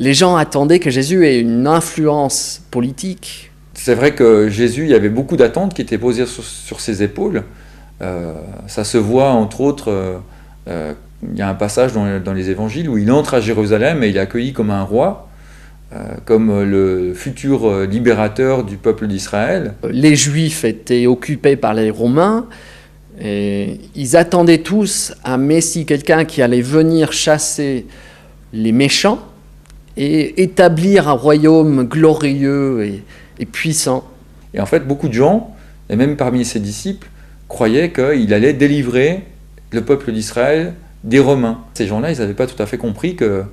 Les gens attendaient que Jésus ait une influence politique. C'est vrai que Jésus, il y avait beaucoup d'attentes qui étaient posées sur ses épaules. Ça se voit entre autres, il y a un passage dans les évangiles où il entre à Jérusalem et il est accueilli comme un roi, comme le futur libérateur du peuple d'Israël. Les Juifs étaient occupés par les Romains et ils attendaient tous un Messie, quelqu'un qui allait venir chasser les méchants et établir un royaume glorieux et puissant. Et en fait, beaucoup de gens, et même parmi ses disciples, croyaient qu'il allait délivrer le peuple d'Israël des Romains. Ces gens-là, ils n'avaient pas tout à fait compris que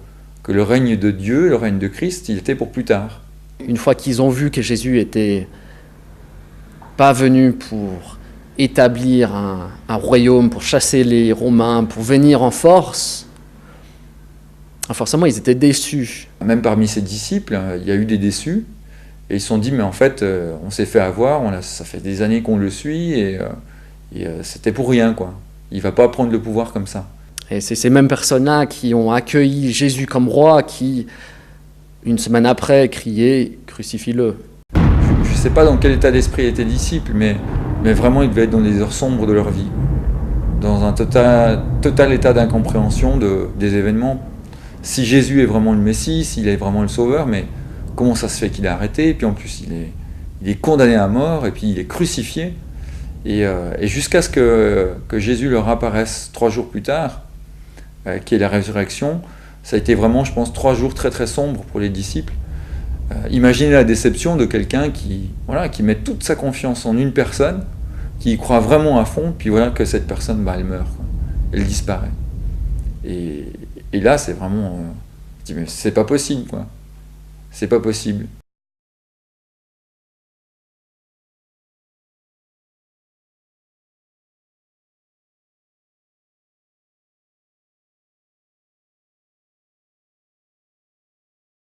le règne de Dieu, le règne de Christ, il était pour plus tard. Une fois qu'ils ont vu que Jésus n'était pas venu pour établir un royaume, pour chasser les Romains, pour venir en force, forcément ils étaient déçus. Même parmi ses disciples, il y a eu des déçus, et ils se sont dit, mais en fait, on s'est fait avoir, ça fait des années qu'on le suit, et c'était pour rien, quoi. Il ne va pas prendre le pouvoir comme ça. Et c'est ces mêmes personnes-là qui ont accueilli Jésus comme roi, qui, une semaine après, criaient « Crucifie-le ». Je ne sais pas dans quel état d'esprit étaient les disciples, mais vraiment, ils devaient être dans des heures sombres de leur vie, dans un total état d'incompréhension des événements. Si Jésus est vraiment le Messie, s'il est vraiment le Sauveur, mais comment ça se fait qu'il est arrêté? Et puis en plus, il est condamné à mort, et puis il est crucifié. Et jusqu'à ce que Jésus leur apparaisse 3 jours plus tard, qui est la résurrection, ça a été vraiment, je pense, 3 jours très très sombres pour les disciples. Imaginez la déception de quelqu'un qui met toute sa confiance en une personne, qui y croit vraiment à fond, puis voilà que cette personne, elle meurt, quoi. Elle disparaît. Et là, c'est vraiment... je dis, mais c'est pas possible, quoi. C'est pas possible.